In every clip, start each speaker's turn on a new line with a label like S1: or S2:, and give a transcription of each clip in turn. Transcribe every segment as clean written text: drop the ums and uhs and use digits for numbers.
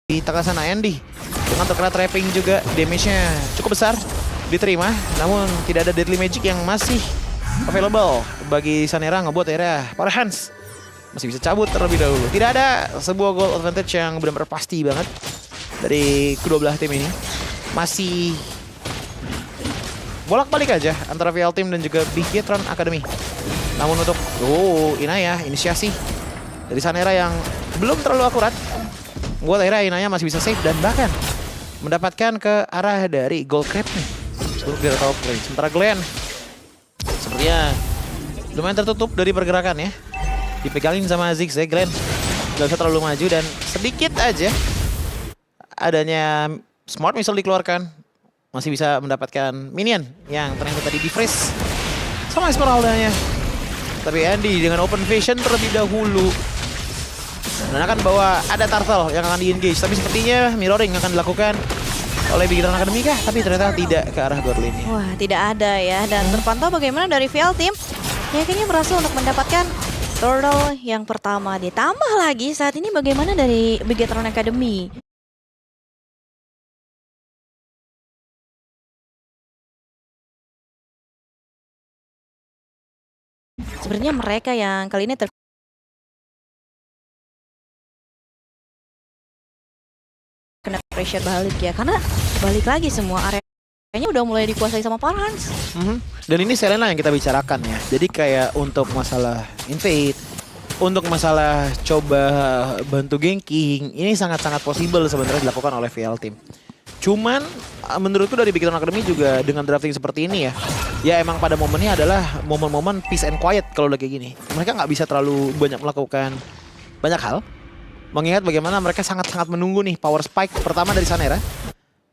S1: di tengah sana Andy dengan terkena trapping juga, damage-nya cukup besar diterima, namun tidak ada deadly magic yang masih available bagi Sanera, ngebuat akhirnya Power Hands masih bisa cabut terlebih dahulu. Tidak ada sebuah goal advantage yang benar-benar pasti banget dari kedua belah tim ini. Masih bolak-balik aja antara VL Team dan juga Bigetron Academy. Namun untuk Inaya, inisiasi dari Sanera yang belum terlalu akurat, buat akhirnya Inaya masih bisa save dan bahkan mendapatkan ke arah dari gold crab-nya untuk di top lane. Sementara Glenn sepertinya lumayan tertutup dari pergerakannya, dipegangin sama Zigzag. Glenn gak bisa terlalu maju dan sedikit aja adanya Smart Missile dikeluarkan, masih bisa mendapatkan minion yang ternyata tadi di-freeze sama Esmeralda-nya. Tapi Andy dengan open vision terlebih dahulu dan akan bawa ada turtle yang akan di-engage, tapi sepertinya mirroring akan dilakukan oleh Bigetron Academy kah? Tapi ternyata tidak ke arah gold lane.
S2: Wah, tidak ada ya. Dan terpantau bagaimana dari VL Team ya kayaknya berhasil untuk mendapatkan turtle yang pertama. Ditambah lagi saat ini bagaimana dari Bigetron Academy. Sebenarnya mereka yang kali ini kena pressure balik ya, karena balik lagi semua areanya udah mulai dikuasai sama Power Hands.
S1: Dan ini Selena yang kita bicarakan ya. Jadi kayak untuk masalah invade, untuk masalah coba bantu ganking, ini sangat-sangat possible sebenarnya dilakukan oleh VL Team. Cuman menurutku dari Bigetron Academy juga dengan drafting seperti ini ya emang pada momennya adalah momen-momen peace and quiet kalau udah kayak gini. Mereka nggak bisa terlalu banyak melakukan banyak hal. Mengingat bagaimana mereka sangat-sangat menunggu nih power spike pertama dari Sanera.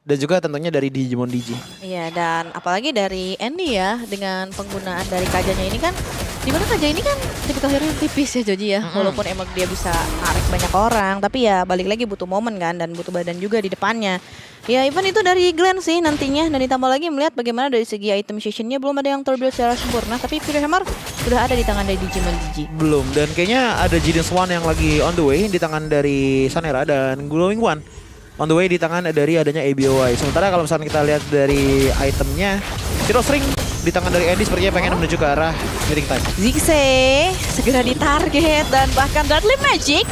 S1: Dan juga tentunya dari Digimon Digi.
S2: Iya, dan apalagi dari Andy ya, dengan penggunaan dari kajanya ini kan, dimana kaja ini kan tipikal hero yang tipis ya Joji ya. Walaupun emang dia bisa narik banyak orang, tapi ya balik lagi butuh momen kan, dan butuh badan juga di depannya. Ya even itu dari Glenn sih nantinya, dan ditambah lagi melihat bagaimana dari segi item sessionnya belum ada yang terbuild secara sempurna, tapi Fury Hammer sudah ada di tangan dari Digimon Digi.
S1: Belum, dan kayaknya ada Genius One yang lagi on the way di tangan dari Sanera, dan Glowing One on the way di tangan dari adanya ABOI. Sementara kalau misalnya kita lihat dari itemnya, Zero String di tangan dari Andy sepertinya pengen menuju ke arah meeting time.
S2: Zigzag segera ditarget dan bahkan Deadly Magic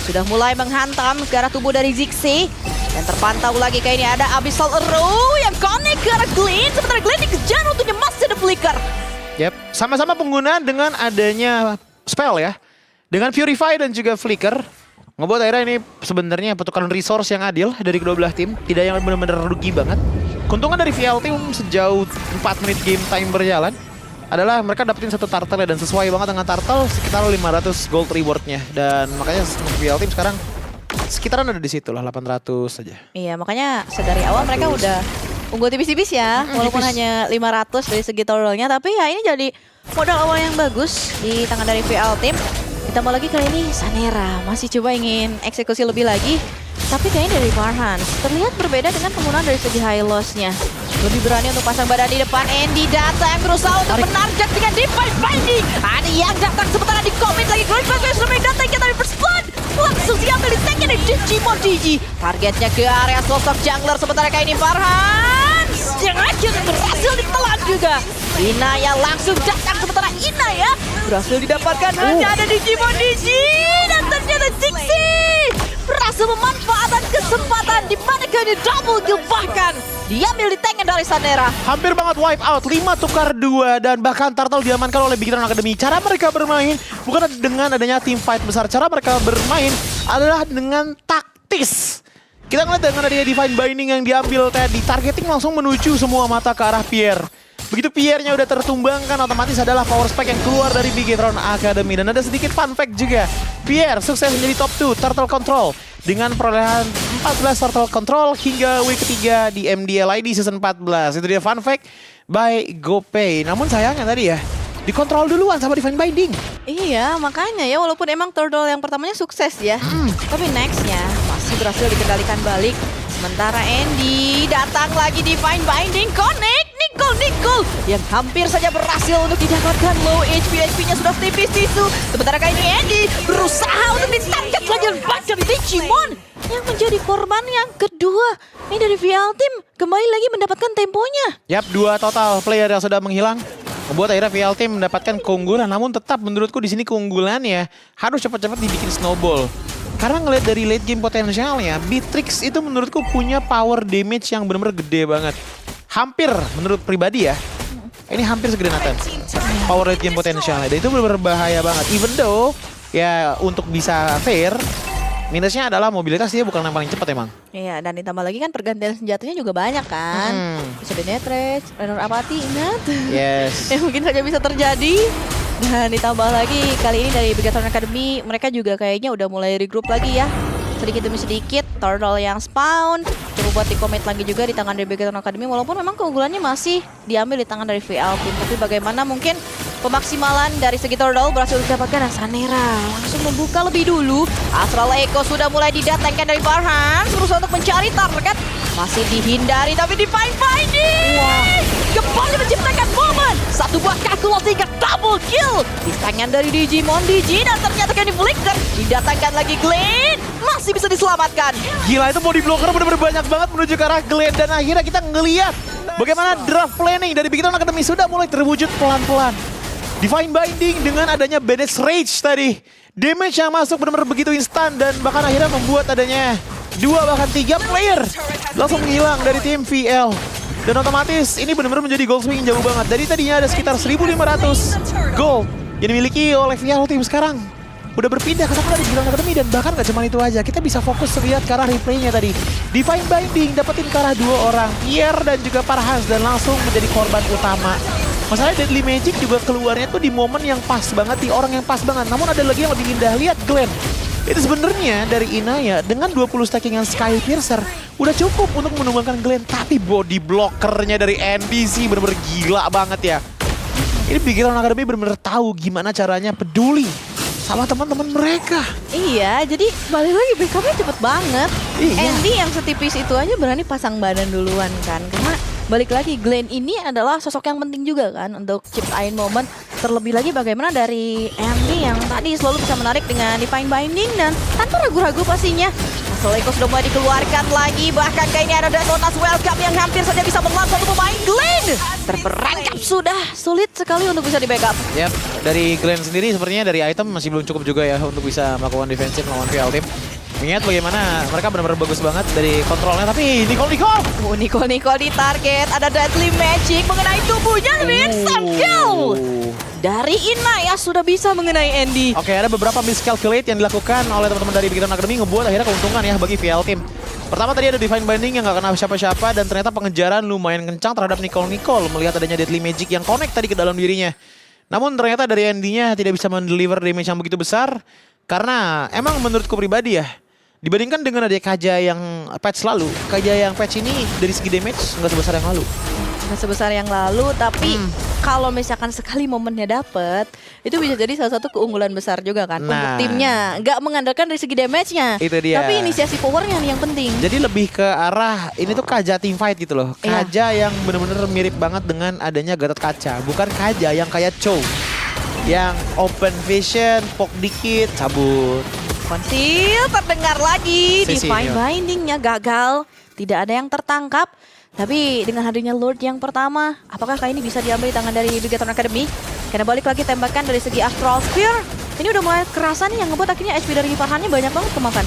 S2: sudah mulai menghantam ke arah tubuh dari Zigzag. Dan terpantau lagi kayak ini ada Abyssal Arrow yang connect ke arah Glenn. Sementara Glenn dikejar untuknya masih ada Flicker.
S1: Yep, sama-sama penggunaan dengan adanya spell ya. Dengan Purify dan juga Flicker, ngebuat akhirnya ini sebenarnya pertukaran resource yang adil dari kedua belah tim. Tidak yang benar-benar rugi banget. Keuntungan dari VL Team sejauh 4 menit game time berjalan adalah mereka dapetin satu turtle dan sesuai banget dengan turtle sekitar 500 gold rewardnya. Dan makanya VL Team sekarang sekitaran ada di situ lah, 800 saja.
S2: Iya, makanya sedari awal mereka udah unggul tipis-tipis ya. Walaupun
S1: tipis.
S2: hanya 500 dari segi turtle-nya, tapi ya ini jadi modal awal yang bagus di tangan dari VL Team. Ditambah lagi kali ini Sanera masih coba ingin eksekusi lebih lagi. Tapi kayaknya dari Power Hands terlihat berbeda dengan penggunaan dari segi high loss-nya. Lebih berani untuk pasang badan di depan. Andy datang berusaha untuk menarget dengan Divine Binding. Ada yang datang sementara di komit lagi. Great Flash sudah datang ke dari First Blood. Langsung diambil di tangan dari Digimon Digi. Targetnya ke area sosok jungler sementara kayak ini Power Hands. Jangan berhasil ditelan juga. Inaya langsung datang sementara Inaya berhasil didapatkan hanya ada Digimon Digi. Dan ternyata Zigzag berhasil memanfaatkan kesempatan di mana kali double kill bahkan diambil di tangan dari Sanera.
S1: Hampir banget wipe out, 5 tukar 2 dan bahkan turtle diamankan oleh Bigetron Academy. Cara mereka bermain bukan dengan adanya team fight besar, cara mereka bermain adalah dengan taktis. Kita ngeliat dengan adanya Divine Binding yang diambil tadi, targeting langsung menuju semua mata ke arah Pierre. Begitu Pierre-nya udah tertumbangkan, otomatis adalah power spike yang keluar dari Bigetron Academy. Dan ada sedikit fun fact juga, Pierre sukses menjadi top 2 Turtle Control dengan perolehan 14 Turtle Control hingga week ketiga di MDLID season 14. Itu dia fun fact by GoPay. Namun sayangnya tadi ya, dikontrol duluan sama Divine Binding.
S2: Iya, makanya ya walaupun emang turtle yang pertamanya sukses ya, tapi nextnya masih berhasil dikendalikan balik. Sementara Andy datang lagi Divine Binding connect. Nicole yang hampir saja berhasil untuk didapatkan. Low HP-nya sudah tipis tisu. Sementara kali ini Andy berusaha untuk ditarget lagi dan bahkan Digimon yang menjadi korban yang kedua. Ini dari VL Team kembali lagi mendapatkan temponya.
S1: Yap, 2 total player yang sudah menghilang. Membuat akhirnya VL Team mendapatkan keunggulan. Namun tetap menurutku di sini keunggulannya harus cepat-cepat dibikin snowball. Karena ngeliat dari late game potensialnya, Beatrix itu menurutku punya power damage yang benar-benar gede banget. Hampir menurut pribadi ya. Ini hampir segede Nathan. Power late game potensialnya. Dan itu benar-benar bahaya banget. Even though ya untuk bisa fair, minusnya adalah mobilitas dia bukan yang paling cepat emang.
S2: Iya, dan ditambah lagi kan pergantian senjatanya juga banyak kan. Bisa di Netrage, Renor Apathy, ingat?
S1: Yes.
S2: Yang mungkin saja bisa terjadi. Dan ditambah lagi kali ini dari Bigatron Academy, mereka juga kayaknya udah mulai regroup lagi ya. Sedikit demi sedikit, Turtle yang spawn. Coba buat di-commit lagi juga di tangan dari Bigatron Academy. Walaupun memang keunggulannya masih diambil di tangan dari VL Team. Tapi bagaimana mungkin pemaksimalan dari segi Turtle berhasil didapatkan. Dan Sanera langsung membuka lebih dulu. Astral Echo sudah mulai didatangkan dari Farhan. Berusaha untuk mencari target. Masih dihindari tapi Divine Binding. Kembali menciptakan momen. Satu buah kalkulasi hingga double kill. Di tangan dari Digimon Digi. Dan ternyata Candy Flicker didatangkan lagi Glenn. Masih bisa diselamatkan.
S1: Gila, itu body blocker bener-bener banyak banget menuju ke arah Glenn. Dan akhirnya kita ngeliat bagaimana draft planning dari Bigatron Academy sudah mulai terwujud pelan-pelan. Divine Binding dengan adanya Bandage Rage tadi. Damage yang masuk benar-benar begitu instan dan bahkan akhirnya membuat adanya 2 bahkan 3 player langsung hilang dari tim VL. Dan otomatis ini benar-benar menjadi gold swing jauh banget. Dari tadinya ada sekitar 1.500 gold yang dimiliki oleh VL Team sekarang udah berpindah ke sana dari Bigatron Academy. Dan bahkan gak cuma itu aja, kita bisa fokus lihat ke arah replaynya tadi. Divine Binding dapetin ke arah 2 orang, Pierre dan juga Parhans, dan langsung menjadi korban utama. Masalahnya Deadly Magic juga keluarnya tuh di momen yang pas banget, di orang yang pas banget. Namun ada lagi yang lebih indah, lihat Glenn. Itu sebenarnya dari Inaya dengan 20 stackingan Sky Piercer udah cukup untuk menumbangkan Glenn. Tapi body blockernya dari NDC bener-bener gila banget ya. Ini Bigatron Academy bener-bener tahu gimana caranya peduli sama teman-teman mereka.
S2: Iya, jadi balik lagi backupnya cepet banget.
S1: Iya.
S2: Andy yang setipis itu aja berani pasang badan duluan kan. Karena balik lagi Glenn ini adalah sosok yang penting juga kan untuk ciptain momen. Terlebih lagi bagaimana dari Andy yang tadi selalu bisa menarik dengan Divine Binding dan tanpa ragu-ragu pastinya. Astral Echo sudah mulai dikeluarkan lagi. Bahkan kayaknya ada Donas Welcome yang hampir saja bisa melawan satu pemain Glenn. Terperangkap sudah, sulit sekali untuk bisa di backup.
S1: Yap, dari Glenn sendiri sepertinya dari item masih belum cukup juga ya untuk bisa melakukan defensif melawan VL Team. Mengingat bagaimana mereka benar-benar bagus banget dari kontrolnya, tapi
S2: Nicole di target, ada Deadly Magic mengenai tubuhnya, instant kill. Dari Inaya sudah bisa mengenai Andy.
S1: Oke, ada beberapa miscalculate yang dilakukan oleh teman-teman dari Bigatron Academy ngebuat akhirnya keuntungan ya bagi VL Team. Pertama tadi ada Divine Binding yang gak kena siapa-siapa dan ternyata pengejaran lumayan kencang terhadap Nicole melihat adanya Deadly Magic yang connect tadi ke dalam dirinya. Namun ternyata dari Andy-nya tidak bisa mendeliver damage yang begitu besar karena emang menurutku pribadi ya, dibandingkan dengan ada Kaja yang patch lalu, Kaja yang patch ini dari segi damage nggak sebesar yang lalu.
S2: Nggak sebesar yang lalu, tapi kalau misalkan sekali momennya dapet, itu bisa jadi salah satu keunggulan besar juga kan untuk timnya. Nggak mengandalkan dari segi damage-nya,
S1: itu dia.
S2: Tapi inisiasi powernya nih yang penting.
S1: Jadi lebih ke arah ini tuh Kaja team fight gitu loh. Kaja yang bener-bener mirip banget dengan adanya Gatot Kaca, bukan Kaja yang kayak Chow, yang open vision, poke dikit, cabut.
S2: Konsil terdengar lagi, Divine Binding-nya gagal, tidak ada yang tertangkap. Tapi dengan hadirnya Lord yang pertama, apakah kali ini bisa diambil di tangan dari Bigatron Academy? Karena balik lagi tembakan dari segi Astral Sphere. Ini udah mulai kerasa nih yang ngebuat akhirnya HP dari Farhannya banyak banget kemakan.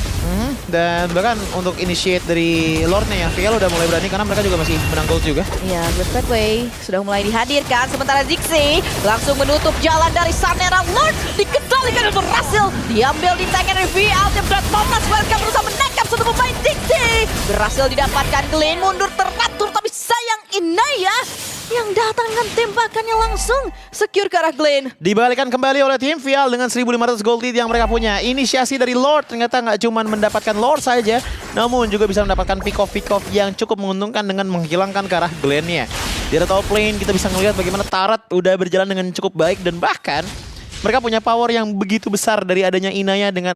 S1: Dan bahkan untuk initiate dari Lordnya ya, VL udah mulai berani karena mereka juga masih menang gold juga.
S2: Iya, Good Pathway sudah mulai dihadirkan. Sementara Zixi langsung menutup jalan dari Sanera. Lord dikendalikan dan berhasil diambil di tangan dari VL. Dan Thomas Welcome berusaha menangkap satu pemain Zixi. Berhasil didapatkan Glenn, mundur teratur tapi sayang Inaya yang datangkan tembakannya langsung secure ke arah Glenn.
S1: Dibalikan kembali oleh tim VL dengan 1.500 gold lead yang mereka punya. Inisiasi dari Lord ternyata nggak cuma mendapatkan Lord saja, namun juga bisa mendapatkan pick-off yang cukup menguntungkan dengan menghilangkan ke arah Glenn-nya. Di top lane kita bisa melihat bagaimana Tarat udah berjalan dengan cukup baik dan bahkan mereka punya power yang begitu besar dari adanya Inaya dengan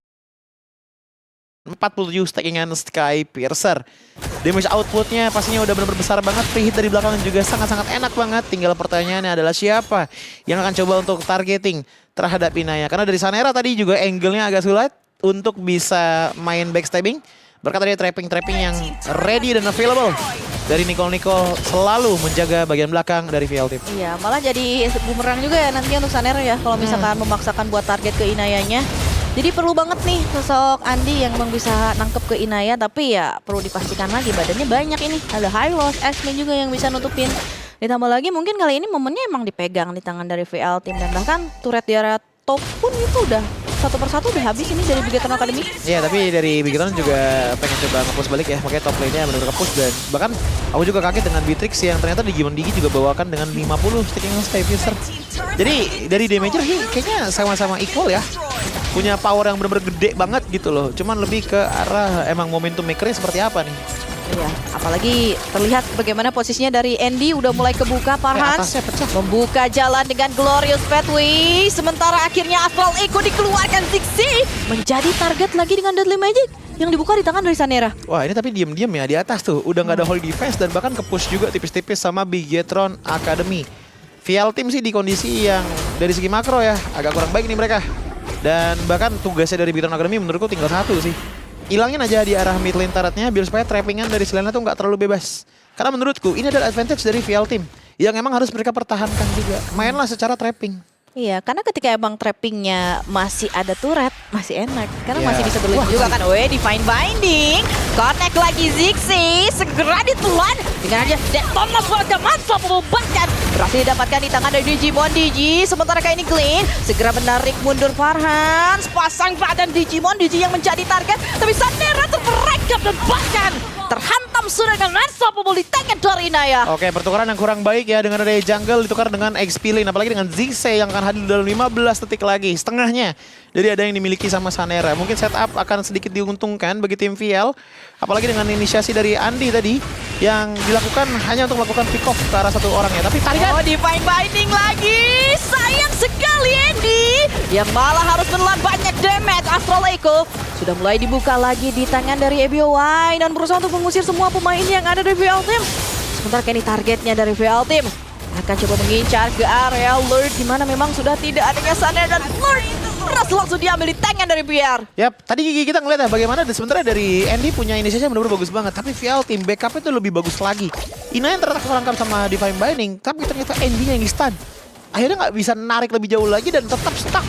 S1: 47 stackingan Sky Piercer. Damage outputnya pastinya udah benar-benar besar banget. Free hit dari belakang juga sangat-sangat enak banget. Tinggal pertanyaannya adalah siapa yang akan coba untuk targeting terhadap Inaya. Karena dari Sanera tadi juga angle-nya agak sulit untuk bisa main backstabbing. Berkat dari trapping yang ready dan available dari Nicole selalu menjaga bagian belakang dari VL Team.
S2: Iya, malah jadi bumerang juga ya nanti untuk Sanera ya kalau misalkan memaksakan buat target ke Inayanya. Jadi perlu banget nih sosok Andi yang memang bisa nangkep ke Inaya, tapi ya perlu dipastikan lagi badannya banyak ini. Ada Hylos, X-Men juga yang bisa nutupin. Ditambah lagi mungkin kali ini momennya emang dipegang di tangan dari VL Team dan bahkan turret di area top pun itu udah satu persatu udah habis ini dari Bigetron Academy.
S1: Iya, tapi dari Bigetron juga pengen coba nge-push balik ya, makanya top lane-nya benar-benar nge-push. Dan bahkan aku juga kaget dengan Beatrix yang ternyata Digimon Digi juga bawakan dengan 50 stacking Skyfisher. Jadi dari damager sih kayaknya sama-sama equal ya. Punya power yang benar-benar gede banget gitu loh. Cuman lebih ke arah emang momentum makernya seperti apa nih.
S2: Iya, apalagi terlihat bagaimana posisinya dari Andy udah mulai kebuka. Farhan membuka jalan dengan Glorious Pathway. Sementara akhirnya Astral Echo dikeluarkan. Ziggsy menjadi target lagi dengan Deadly Magic yang dibuka di tangan dari Sanera.
S1: Wah, ini tapi diam-diam ya di atas tuh. Udah nggak ada hold defense dan bahkan ke-push juga tipis-tipis sama Bigetron Academy. VL Team sih di kondisi yang dari segi makro ya agak kurang baik nih mereka. Dan bahkan tugasnya dari Bigetron Academy menurutku tinggal satu sih. Hilangin aja di arah mid lane turretnya biar supaya trappingan dari Selena tuh nggak terlalu bebas. Karena menurutku ini adalah advantage dari VL Team yang emang harus mereka pertahankan juga. Mainlah secara trapping.
S2: Iya, karena ketika emang trappingnya masih ada turret, masih enak. Karena masih bisa berlindung juga kan. Divine Binding. Connect lagi Ziggsy. Segera ditelan. Dengan aja Thomas warga mantap membebankan. Berhasil didapatkan di tangan dari Digimon Digi. Sementara kayak ini Clean. Segera menarik mundur Farhan. Pasang badan Digimon Digi yang menjadi target. Tapi Sanera terperangkap dan bahkan terhantam sudah dengan unstoppable di tangan dari Inaya.
S1: Oke, pertukaran yang kurang baik ya dengan dari jungle ditukar dengan XP lane. Apalagi dengan Ziggsy yang akan hadir dalam 15 detik lagi. Setengahnya dari ada yang dimiliki sama Sanera. Mungkin setup akan sedikit diuntungkan bagi tim VL. Apalagi dengan inisiasi dari Andi tadi yang dilakukan hanya untuk melakukan pick off ke arah satu orang ya. Tapi tarikan.
S2: Divine Binding lagi. Sayang sekali Andy. Yang malah harus menelan banyak damage. Astral Echo sudah mulai dibuka lagi di tangan dari EBOY dan berusaha untuk mengusir semua pemain yang ada dari VL Team. Sementara kini targetnya dari VL Team akan coba mengincar ke area Lord di mana memang sudah tidak adanya Sanera dan Lord berhasil langsung diambil di tangan dari PR.
S1: Yap, tadi kita ngeliat ya bagaimana sebenarnya dari Andy punya inisiasi benar-benar bagus banget. Tapi VL Team backupnya tuh lebih bagus lagi. Ina yang tertangkap sama Divine Binding, tapi ternyata Andy-nya yang di-stun. Akhirnya nggak bisa narik lebih jauh lagi dan tetap stuck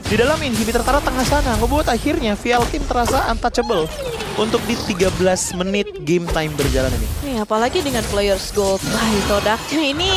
S1: di dalam inhibitor tengah sana. Ngebuat akhirnya VL Team terasa untouchable untuk di 13 menit game time berjalan ini.
S2: Nih, apalagi dengan players gold by Todaknya ini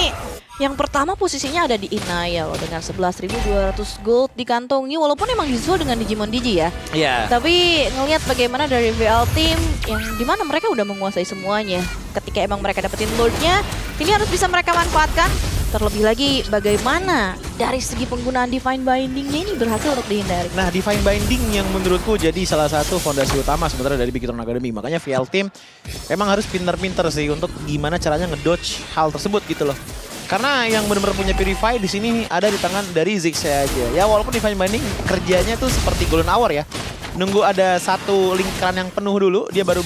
S2: yang pertama posisinya ada di Inaya loh dengan 11.200 gold dikantongi walaupun emang disusul dengan Digimon Digi ya.
S1: Iya.
S2: Tapi ngelihat bagaimana dari VL Team yang dimana mereka udah menguasai semuanya. Ketika emang mereka dapetin Lordnya, ini harus bisa mereka manfaatkan. Terlebih lagi bagaimana dari segi penggunaan Divine Binding-nya ini berhasil untuk dihindari.
S1: Nah, Divine Binding yang menurutku jadi salah satu fondasi utama sebenarnya dari Bigetron Academy. Makanya VL Team emang harus pinter-pinter sih untuk gimana caranya ngedodge hal tersebut gitu loh. Karena yang benar-benar punya Purify di sini ada di tangan dari Ziggsy aja. Ya walaupun Divine Binding kerjanya tuh seperti Golden Hour ya. Nunggu ada satu lingkaran yang penuh dulu, dia baru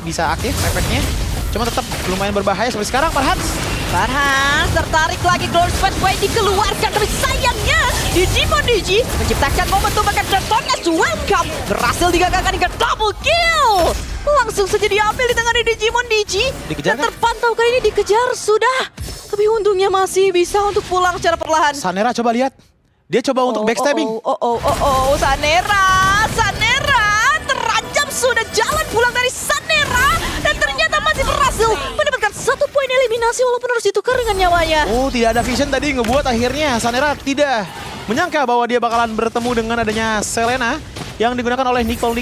S1: bisa aktif efeknya. Cuma tetap lumayan berbahaya sampai sekarang.
S2: Farhan tertarik lagi, Glorious Pathway dikeluarkan, tapi sayangnya Digimon Digi menciptakan momentum akan Dragon's Welcome. Berhasil digagalkan hingga double kill. Langsung saja diambil di tangan Digimon Digi.
S1: Dikejar
S2: dan terpantau kali ini dikejar sudah. Tapi untungnya masih bisa untuk pulang secara perlahan.
S1: Sanera coba lihat. Dia coba untuk backstabbing.
S2: Sanera terancam sudah jalan pulang dari Sanera dan ternyata masih berhasil mendapatkan 1 poin eliminasi walaupun harus ditukar dengan nyawanya.
S1: Oh, tidak ada vision tadi ngebuat akhirnya Sanera tidak menyangka bahwa dia bakalan bertemu dengan adanya Selena yang digunakan oleh Nicole.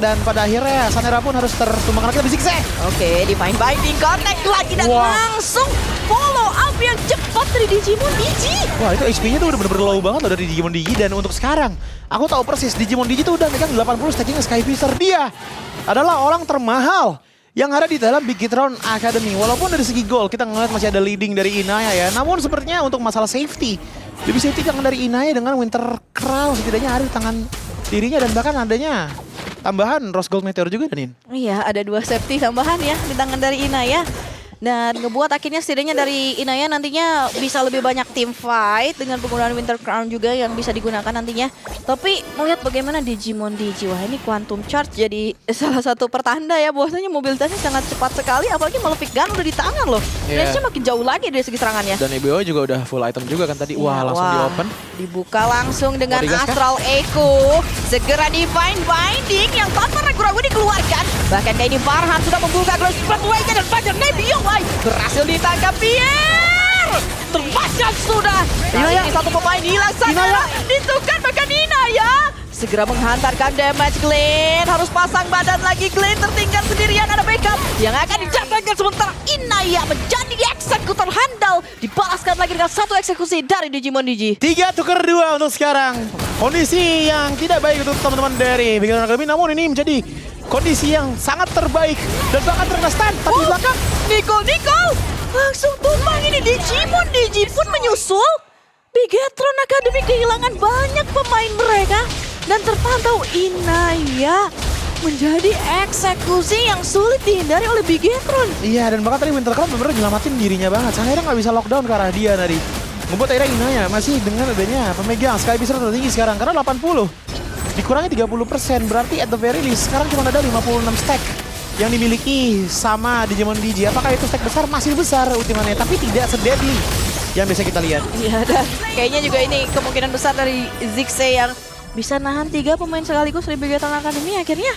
S1: Dan pada akhirnya Sanera pun harus tertumbangkan lagi tapi Ziggsy.
S2: Oke, Divine Binding connect lagi dan langsung follow up yang cepat dari Digimon Digi.
S1: Wah, itu HP-nya tuh udah bener-bener low banget loh dari Digimon Digi. Dan untuk sekarang, aku tahu persis Digimon Digi tuh udah megang 80 stacking Skyfisher. Dia adalah orang termahal yang ada di dalam Bigetron Academy. Walaupun dari segi gol kita ngeliat masih ada leading dari Inaya ya. Namun sepertinya untuk masalah safety, lebih safety tangan dari Inaya dengan Winter Crown setidaknya ada di tangan dirinya. Dan bahkan adanya tambahan Rose Gold Meteor juga, Danin.
S2: Iya, ada 2 safety tambahan ya di tangan dari Inaya. Dan ngebuat akhirnya setidaknya dari Inaya nantinya bisa lebih banyak team fight dengan penggunaan Winter Crown juga yang bisa digunakan nantinya. Tapi melihat bagaimana Digimon Digi, wah ini Quantum Charge jadi salah satu pertanda ya bahwasanya mobilitasnya sangat cepat sekali, apalagi Malefic Gun udah di tangan loh. Range-nya makin jauh lagi dari segi serangannya.
S1: Dan EBO juga udah full item juga kan tadi. Wah, langsung di open.
S2: Dibuka langsung dengan
S1: digas kah?
S2: Astral Echo. Segera Divine Binding yang tanpa ragu-ragu dikeluarkan. Bahkan kayak ini Farhan sudah membuka Glow Spotlight-nya dan Fajar Nebbiong berhasil ditangkap Pierre. Terpasang sudah. Ini satu pemain hilang sana. Ditukar bahkan Inaya. Segera menghantarkan damage Glenn. Harus pasang badan lagi Glenn. Tertinggal sendirian ada backup yang akan dijatuhkan sementara Inaya menjadi eksekutor handal. Dibalaskan lagi dengan satu eksekusi dari Digimon Digi.
S1: 3 tukar 2 untuk sekarang. Kondisi yang tidak baik untuk teman-teman dari Big Hero Academy, namun ini menjadi kondisi yang sangat terbaik dan bahkan terkena stun. Tapi di belakang
S2: Nicole langsung tumbang ini. Digimon Digi pun menyusul. Bigetron Academy kehilangan banyak pemain mereka dan terpantau Inaya menjadi eksekusi yang sulit dihindari oleh Bigetron.
S1: iya, dan bahkan tadi Winter Crown bener-bener nyelamatin dirinya banget. Akhirnya nggak bisa lockdown ke arah dia tadi. Membuat akhirnya Inaya masih dengan adanya pemegang Sky Beast tertinggi sekarang karena 80. Dikurangi 30%, berarti at the very least sekarang cuma ada 56 stack yang dimiliki sama Digimon Digi. Apakah itu stack besar? Masih besar ultimatnya, tapi tidak se-deadly yang biasa kita lihat.
S2: Iya, dan kayaknya juga ini kemungkinan besar dari Zigze yang bisa nahan 3 pemain sekaligus dari Bigetron Academy. Akhirnya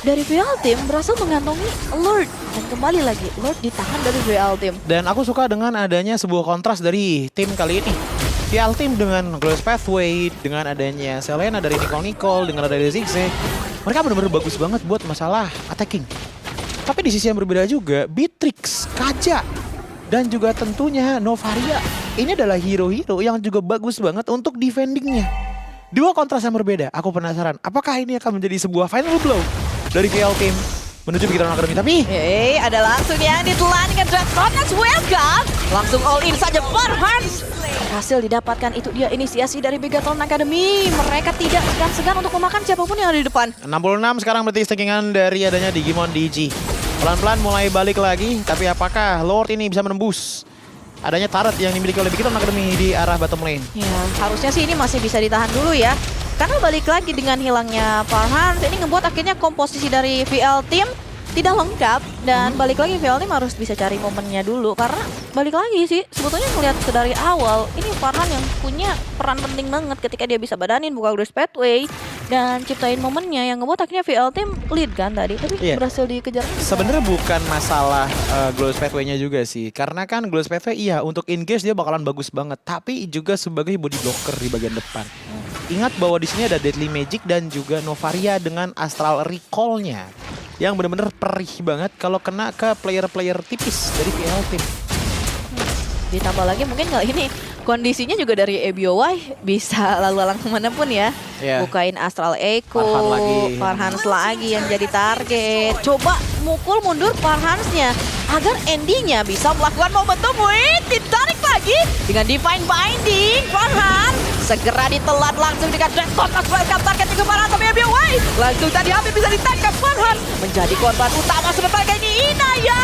S2: dari VL Team berhasil mengantongi Lord. Dan kembali lagi, Lord di tangan dari VL Team.
S1: Dan aku suka dengan adanya sebuah kontras dari tim kali ini. VL Team dengan Glorious Pathway, dengan adanya Selena dari Nicole, dengan adanya Zigze. Mereka benar-benar bagus banget buat masalah attacking. Tapi di sisi yang berbeda juga, Beatrix, Kaja, dan juga tentunya Novaria. Ini adalah hero-hero yang juga bagus banget untuk defendingnya. Dua kontras yang berbeda. Aku penasaran, apakah ini akan menjadi sebuah final blow dari VL Team menuju Bigetron Academy? Tapi
S2: ada langsung yang ditelan dengan Dreadnought Welcome. Langsung all in saja Farhan. Berhasil didapatkan, itu dia inisiasi dari Bigetron Academy. Mereka tidak segan-segan untuk memakan siapapun yang ada di depan.
S1: 66 sekarang berarti stackingan dari adanya Digimon Digi. Pelan-pelan mulai balik lagi, tapi apakah Lord ini bisa menembus adanya turret yang dimiliki oleh Bigetron Academy di arah bottom lane?
S2: Ya, harusnya sih ini masih bisa ditahan dulu ya. Karena balik lagi dengan hilangnya Farhan, ini ngebuat akhirnya komposisi dari VL Team tidak lengkap. Dan balik lagi VL Team harus bisa cari momennya dulu. Karena balik lagi sih, sebetulnya melihat dari awal, ini Farhan yang punya peran penting banget ketika dia bisa badanin, buka Glorious Pathway, dan ciptain momennya yang ngebuat akhirnya VL Team lead kan tadi. Tapi berhasil dikejar.
S1: Sebenarnya bukan masalah Glorious Pathway-nya juga sih. Karena kan Glorious Pathway iya untuk engage dia bakalan bagus banget. Tapi juga sebagai body blocker di bagian depan. Ingat bahwa di sini ada Deadly Magic dan juga Novaria dengan Astral Recall-nya yang benar-benar perih banget kalau kena ke player-player tipis dari VL Team.
S2: Ditambah lagi mungkin kali ini kondisinya juga dari EBOY bisa lalu lalang kemanapun ya. Bukain Astral Echo, Farhans lagi yang jadi target. Coba mukul mundur Farhansnya agar endingnya bisa melakukan momentum. Ditarik lagi dengan Divine Binding. Farhan segera ditelan langsung dengan Dreadnought Welcome target ke Farhan tapi EBOY langsung tadi hampir bisa ditangkap. Farhan menjadi korban utama sementara ini Inaya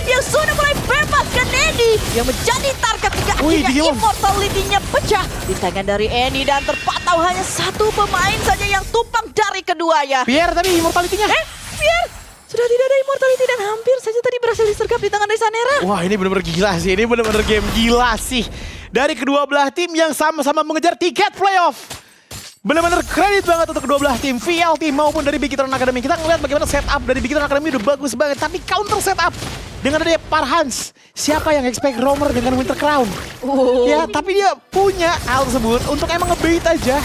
S2: yang sudah mulai bebaskan Andy yang menjadi target ketika akhirnya immortality-nya pecah di tangan dari Andy dan terpatau hanya satu pemain saja yang tumpang dari keduanya.
S1: Pierre tadi immortality-nya.
S2: Pierre sudah tidak ada immortality dan hampir saja tadi berhasil disergap di tangan dari Sanera.
S1: Wah, ini benar-benar gila sih. Ini benar-benar game gila sih. Dari kedua belah tim yang sama-sama mengejar tiket playoff. Benar-benar kredit banget untuk kedua belah tim, VL Team maupun dari Bigetron Academy. Kita ngeliat bagaimana setup dari Bigetron Academy udah bagus banget, tapi counter setup dengan adanya Farhans. Siapa yang expect Romer dengan Winter Crown? Ya, tapi dia punya hal tersebut untuk emang ngebait aja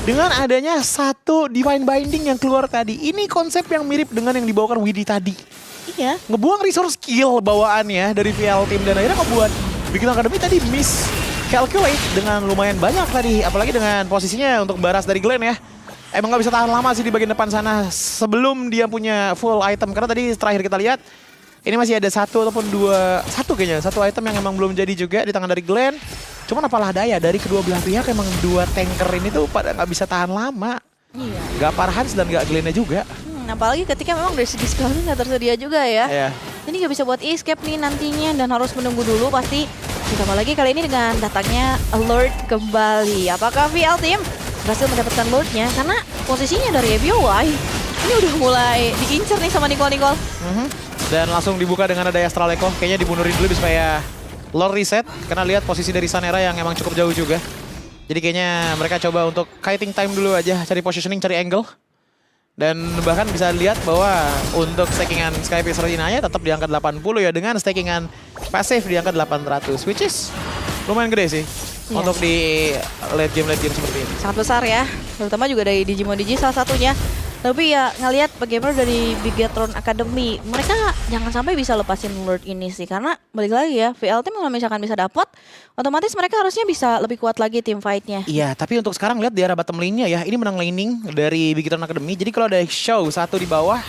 S1: dengan adanya satu Divine Binding yang keluar tadi. Ini konsep yang mirip dengan yang dibawakan Widdy tadi.
S2: Iya.
S1: Ngebuang resource skill bawaannya dari VL Team dan akhirnya ngebuat Bigetron Academy tadi miss calculate dengan lumayan banyak tadi, apalagi dengan posisinya untuk baras dari Glenn ya. Emang nggak bisa tahan lama sih di bagian depan sana sebelum dia punya full item. Karena tadi terakhir kita lihat ini masih ada satu item yang emang belum jadi juga di tangan dari Glenn. Cuman apalah daya dari kedua belah pihak emang dua tanker ini tuh pada nggak bisa tahan lama.
S2: Iya.
S1: Gak Farhans dan gak Glenn-nya juga.
S2: Apalagi ketika memang dari segi skill nggak tersedia juga ya.
S1: Iya.
S2: Dan ini nggak bisa buat escape nih nantinya dan harus menunggu dulu pasti. Ditambah lagi kali ini dengan datangnya alert kembali. Apakah VL Team berhasil mendapatkan loadnya? Karena posisinya dari EBOY ini udah mulai diincar nih sama Nicole.
S1: Dan langsung dibuka dengan ada Astral Echo. Kayaknya dibunuhin dulu supaya lore reset. Karena lihat posisi dari Sanera yang emang cukup jauh juga. Jadi kayaknya mereka coba untuk kiting time dulu aja. Cari positioning, cari angle. Dan bahkan bisa lihat bahwa untuk stakingan Skypiercer Inaya tetap di angka 80 ya. Dengan stakingan passive di angka 800. Which is lumayan gede sih.
S2: Iya.
S1: Untuk di late game seperti ini.
S2: Sangat besar ya. Terutama juga dari Digimon Digi salah satunya. Tapi ya ngelihat bagaimana dari Bigetron Academy, mereka jangan sampai bisa lepasin Lord ini sih. Karena balik lagi ya, VL Team kalau misalkan bisa dapat, otomatis mereka harusnya bisa lebih kuat lagi tim fight-nya.
S1: Iya, tapi untuk sekarang lihat di arah bottom lane-nya ya, ini menang laning dari Bigetron Academy. Jadi kalau ada show satu di bawah,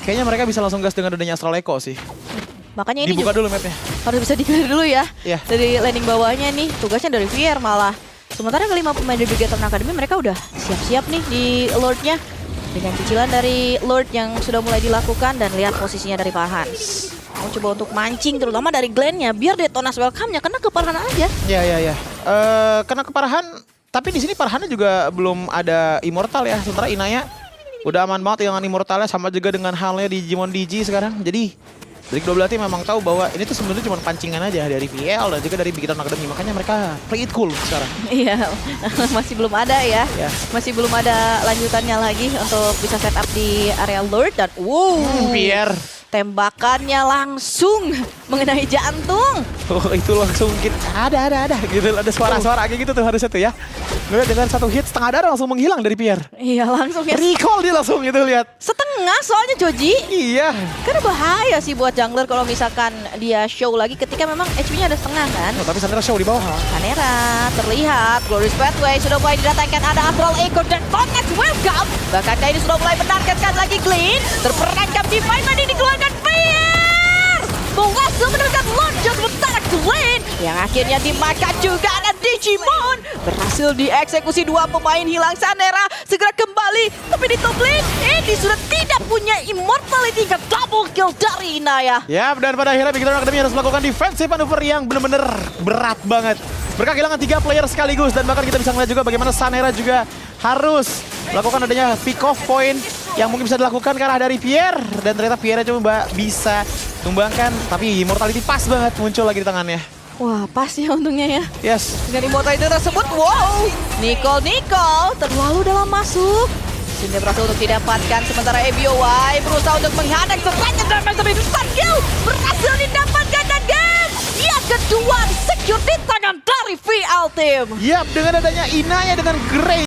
S1: kayaknya mereka bisa langsung gas dengan adanya Astral Echo sih.
S2: Makanya ini
S1: Dibuka
S2: juga
S1: dulu mapnya.
S2: harus bisa di-clear dulu ya.
S1: Iya.
S2: Dari landing bawahnya nih, tugasnya dari VR malah. Sementara kelima pemain dari Bigetron Academy mereka udah siap-siap nih di Lord-nya. Dengan cicilan dari Lord yang sudah mulai dilakukan dan lihat posisinya dari Farhans. Mau coba untuk mancing terutama dari Glenn-nya biar Detonas welcome-nya kena ke Farhan aja.
S1: Iya. Kena keparahan, tapi di sini Farhannya juga belum ada immortal ya. Sementara Inaya udah aman banget dengan immortalnya, sama juga dengan halnya di Digimon Digi sekarang. Jadi dari kedua belah tim memang tahu bahwa ini tuh sebenarnya cuma pancingan aja dari VL dan juga dari Bigetron Academy. Makanya mereka play it cool sekarang.
S2: Iya, masih belum ada ya.
S1: Ya.
S2: Masih belum ada lanjutannya lagi untuk bisa setup di area Lord dan wow.
S1: Pierre.
S2: Tembakannya langsung mengenai jantung.
S1: Oh, itu langsung mungkin ada gitu, ada suara-suara kayak gitu tuh harusnya tuh ya. Lihat dengan satu hit setengah darah langsung menghilang dari Pierre.
S2: Iya, langsung ya.
S1: Recall dia langsung gitu lihat.
S2: Setengah soalnya Joji.
S1: Iya.
S2: Karena bahaya sih buat jungler kalau misalkan dia show lagi ketika memang HP-nya ada setengah kan.
S1: Oh, tapi Sanera show di bawah.
S2: Sanera terlihat Glorious Pathway sudah mulai didatangkan, ada Astral Echo dan Bonnet welcome. Bahkan ini sudah mulai menargetkan lagi Glean. Terperangkap di Fight tadi dikeluarkan Pierre. Berhasil menemukan launcher sementara Glean yang akhirnya dimakan juga ada Digimon. Berhasil dieksekusi dua pemain hilang. Sanera segera kembali tapi di top lane ini sudah tidak punya immortality hingga double kill dari Inaya.
S1: Ya, dan pada akhirnya Bigetron Academy harus melakukan defensive maneuver yang benar-benar berat banget. Mereka kehilangan 3 player sekaligus dan bahkan kita bisa melihat juga bagaimana Sanera juga harus melakukan adanya pick off point yang mungkin bisa dilakukan ke arah dari Pierre. Dan ternyata Pierre coba bisa tumbangkan, tapi immortality pas banget muncul lagi di tangannya.
S2: Wah, pas ya untungnya ya.
S1: Yes.
S2: Dengan immortality tersebut, wow. Nicole terlalu dalam masuk. Sehingga berhasil untuk didapatkan. Sementara EBOY berusaha untuk menghadang serangan dan sampai stun kill. Berhasil didapatkan dan game yang kedua secure di tangan dari VL Team.
S1: Yap, dengan adanya Inaya dengan Grey